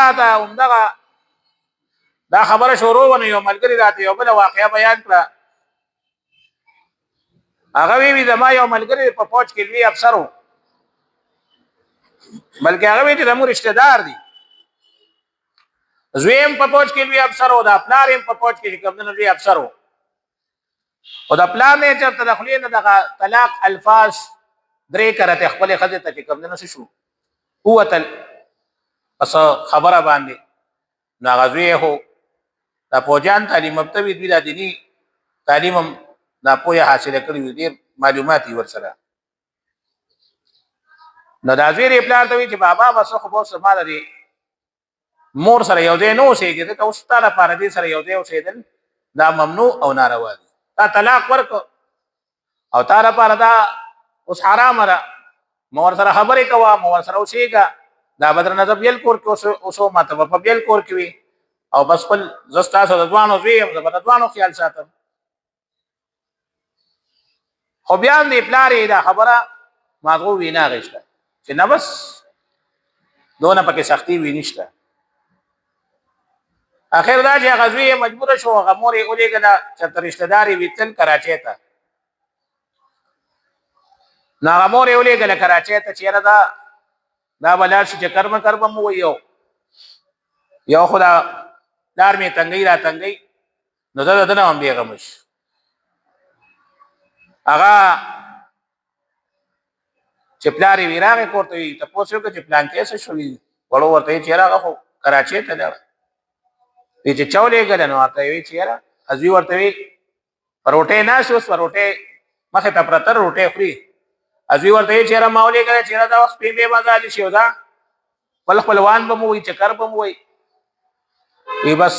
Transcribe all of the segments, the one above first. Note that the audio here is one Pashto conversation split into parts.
راته همدغه دا خبره شروع ونه یو ملګری راته یو بل واقعیا بیان کړه. هغه وی زما یو ملګری په فوج کې لوی افسر و، بلکې هغه وی چې زموږ رشتہ دار دي. زویم په فوج کې لوی افسر و، دا پلار هم په فوج کې کوم لوی افسر و. او دا پلان نه چې تدخلین دغه طلاق الفاظ درې کرته خپل خزه ته کوم نه شو قوتل پس خبره باندې ناغزوی هو دا فوجان تعلیم مبتوی دی د دینی تعلیم دا پوهه حاصله کړی دي معلومات ورسره. نو دا زوی پلان ته وی چې بابا وسخه بو سماله دي مور سره یو ځای نو اوسېږي ته اوس تعالی پر دې سره یو ځای اوسېدل دا ممنوع او ناروا دي. تا طلاق ورک او تعالی پر دا اوس حرام را مور سره خبرې کوا مور سره اوسېګا دا بدر نظر بیل کور کې اوسو ماته په بیل کور کې وي او بس خپل زستا سره ځوانو زویم زبر ځوانو خیال ساتم. خو بیا دې پلارې دا خبره ماغو وینا غشته چې نه بس دونه پکې سختي وی نشته. اخر دا چې غزوی مجبور شو غموري اولېګلا چې رشتہ داري ویتل کراچۍ ته نا غموري اولېګلا کراچۍ ته چیرې دا بلار چې کرم مو یو خدا دار می تنګي را تنګي نو دا دنه هم بیغمش اغا چې پلاری ویراغه کوته وي ته پوسو کې چې پلان کې څه شوې وړو ورته چې راغه خو کراچۍ ته دا چې چولې غل نو ورته وی چې را ازوی ورته وی پروټه نه شو پروټه مخه ته پرتر روټه خوري ازوی ورته چې را ماولې غل چې را دا وخت په بازار شي ودا خپلوان به مو وي چکر به مو وي ای بس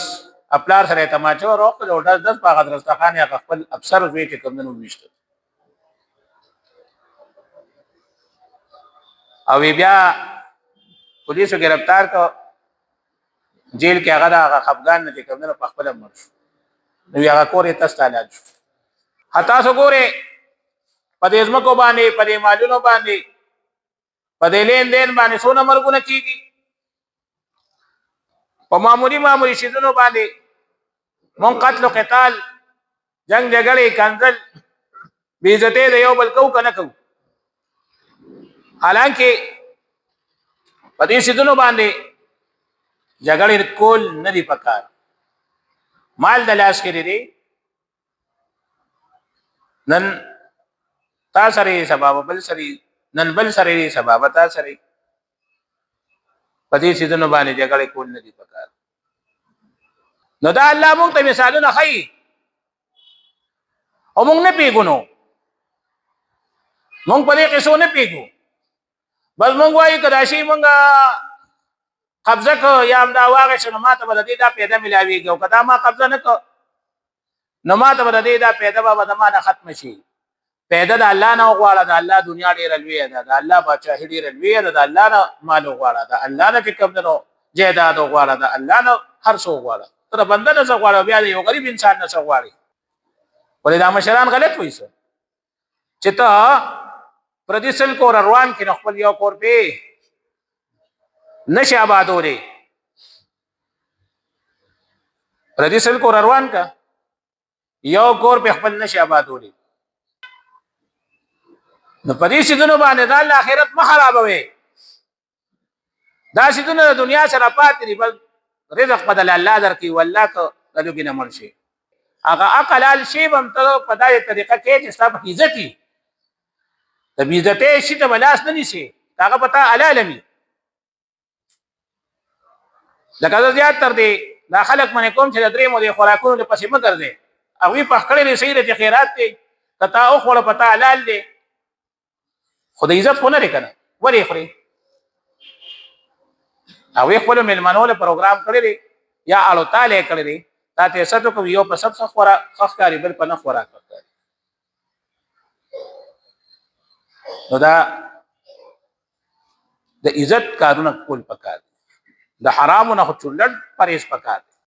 خپلار سره تماچو روخ له 10 باغ درستخان یا خپل افسر زوی چې کوم نو ویشته او بیا پولیسو گرفتار کو جیل کې هغه خفغان نه کوم نه په خپل مر شو نو هغه کورې تستاله شو. حتا سو ګوره په دې ځمکو باندې په دې مالونو باندې په دې لین دین باندې سونه مرګونه کیږي په معمولی شیزونو باندې مون قتل او قتال جنگ جګړې کنزل بی عزته د یو بل کو کنه کو. حالانکه په دې شیزونو باندې جګړې کول نه دی پکار مال د لاس کې دی نن تا سره سبب بل سره نن بل سره سبب تا سره په دې شیزونو باندې جګړې کول نه دی پکار. نو دا الله مونږ ته مثالونه خي او مونږ نه پیګونو مونږ په دې کې څو نه پیګو بس مونږ وایي کدا شي مونږه قبضه کو یا امدا واغه شنو ماته بل دې دا پیدا ملاويږي او کدا ما قبضه نه کو نو ماته بل دې دا پیدا به دمانه ختم شي. پیدا د الله نه غواړه د الله دنیا ډیر لوی ده د الله بادشاہي ډیر لوی ده د الله نه مال غواړه د الله نه کوم دنو جیداد غواړه د الله نه هر څو غواړه تر بنده نه غواړه بیا یو غریب انسان نه غواړي. ولې دا مشران غلط وایي چې ته پردیسل کور روان کې خپل یو کور په نشه آبادولې پردیسل کور روان کا یو کور په خپل نشه آبادولې نو پدې شیدونو باندې د آخرت مخ خرابوي. دا شیدونه د دنیا سره پاتې دي بل رزق بدل الله درکې والله ک دلوګینه مرشي هغه عقل شی بم ته په دای طریقه کې چې سب عزتي د عزتې شي ته بلاس نه نشي هغه پتا علالمي لکه زیات تر دې دا خلک منه کوم چې درې مو دي خوراکونو په پسې مګر دي او په خړې سیره خیرات دي کتا او خور پتا حلال دي خدای عزت خو نه لري کنه وری خوري او خپل ملمنو له پروګرام کړی یا الو تعالی کړی تا ته ستو کو یو په سب څخه خورا خخکاری بل په نه خورا کوي نو دا د عزت کارونه کول پکار د حرامو نه چولړ پرېز پکار